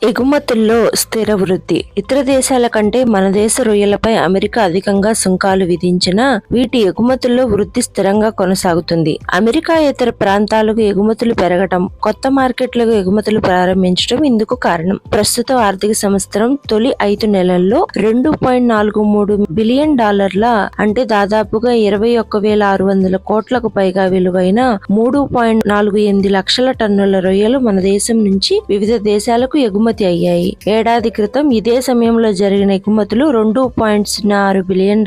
ఎగుమతుల్లో స్థిర వృద్ధి. ఇతర దేశాల కంటే మన దేశ రొయ్యలపై అమెరికా అధికంగా సుంకాలు విధించినా వీటి ఎగుమతుల్లో వృద్ధి స్థిరంగా కొనసాగుతుంది. అమెరికాయేతర ప్రాంతాలకు ఎగుమతులు పెరగటం, కొత్త మార్కెట్లకు ఎగుమతులు ప్రారంభించడం ఇందుకు కారణం. ప్రస్తుత ఆర్థిక సంవత్సరం తొలి 5 నెలల్లో $2.43 బిలియన్ అంటే దాదాపుగా 21,600 కోట్లకు పైగా విలువైన 3.48 లక్షల టన్నుల రొయ్యలు మన దేశం నుంచి వివిధ దేశాలకు ఎగుమతి అయ్యాయి. ఏడాది క్రితం ఇదే సమయంలో జరిగిన ఎగుమతులు $2.06 బిలియన్,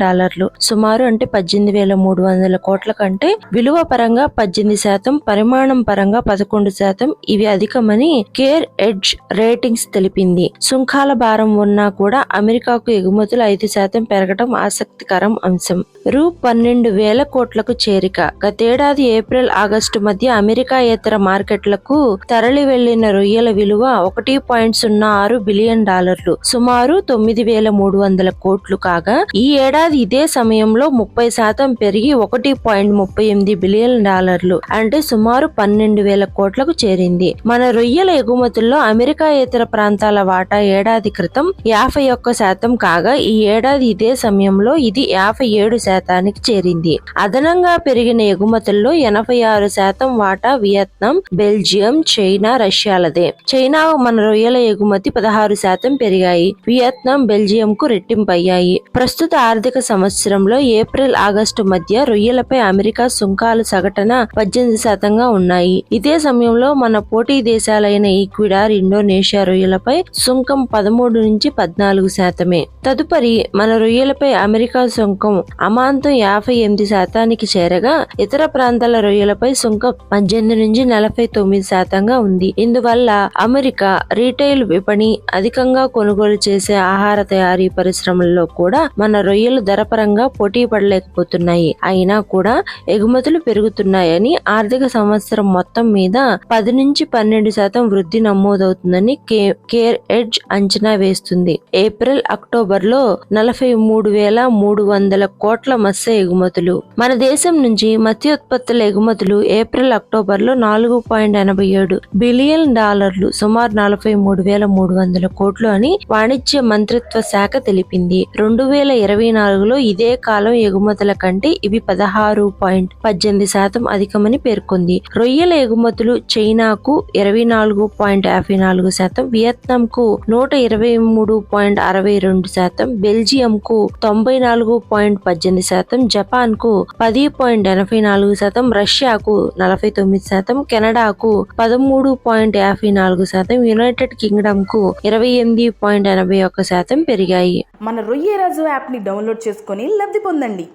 సుమారు 18,300 కోట్ల కంటే విలువ పరంగా 18%, పరిమాణం పరంగా 11%. ఇవి అధికమని కేర్ ఎడ్జ్ రేటింగ్స్ తెలిపింది. సుంకాల భారం ఉన్నా కూడా అమెరికాకు ఎగుమతులు 5% పెరగడం ఆసక్తికరం అంశం. రూ. 12,000 కోట్లకు చేరిక. గతేడాది ఏప్రిల్, ఆగస్టు మధ్య అమెరికాయేతర మార్కెట్లకు తరలి వెళ్లిన రొయ్యల విలువ $1.06 బిలియన్, సుమారు 9,300 కోట్లు కాగా ఈ ఏడాది ఇదే సమయంలో 30% పెరిగి $1.38 బిలియన్, అంటే సుమారు 12,000 కోట్లకు చేరింది. మన రొయ్యల ఎగుమతుల్లో అమెరికాయేతర ప్రాంతాల వాటా ఏడాది క్రితం 51% కాగా ఈ ఏడాది ఇదే సమయంలో ఇది 57%కి చేరింది. అదనంగా పెరిగిన ఎగుమతుల్లో 86% వాటా వియత్నాం, బెల్జియం, చైనా, రష్యాలదే. చైనా మన రొయ్యల ఎగుమతి 16% పెరిగాయి. వియత్నాం, బెల్జియంకు రెట్టింపయ్యాయి. ప్రస్తుత ఆర్థిక సంవత్సరంలో ఏప్రిల్, ఆగస్టు మధ్య రొయ్యలపై అమెరికా సుంకాలు సగటున 18% ఉన్నాయి. ఇదే సమయంలో మన పోటీ దేశాలైన ఈక్వెడార్, ఇండోనేషియా రొయ్యలపై సుంకం 13 నుంచి 14%. తదుపరి మన రొయ్యలపై అమెరికా సుంకం అమాంతం 58%కి చేరగా ఇతర ప్రాంతాల రొయ్యలపై సుంకం 18 నుంచి 49%గా ఉంది. ఇందువల్ల అమెరికా రీటైల్ విపణి అధికంగా కొనుగోలు చేసే ఆహార తయారీ పరిశ్రమల్లో కూడా మన రొయ్యలు ధరపరంగా పోటీ పడలేకపోతున్నాయి. అయినా కూడా ఎగుమతులు పెరుగుతున్నాయని ఆర్థిక సంవత్సరం మొత్తం మీద 10 నుంచి 12% వృద్ధి నమోదవుతుందని కేర్ ఎడ్జ్ అంచనా వేస్తుంది. ఏప్రిల్, అక్టోబర్లో 43,300 కోట్ల మత్స్య ఎగుమతులు. మన దేశం నుంచి మత్స్యోత్పత్తుల ఎగుమతులు ఏప్రిల్, అక్టోబర్లో $4.87 బిలియన్, సుమారు 43,300 కోట్లు అని వాణిజ్య మంత్రిత్వ శాఖ తెలిపింది. 2024లో ఇదే కాలం ఎగుమతుల కంటే ఇవి 16.18% అధికమని పేర్కొంది. రొయ్యల ఎగుమతులు చైనాకు 24.54%, వియత్నాంకు 123.62%, బెల్జియంకు 94.18%, జపాన్కు 10.84%, రష్యాకు 49%, కెనడాకు 13.54%, యునైటెడ్ కింగ్డమ్కు 28.81% పెరిగాయి. మన రొయ్యరాజు యాప్ని డౌన్లోడ్ చేసుకొని లబ్ధి పొందండి.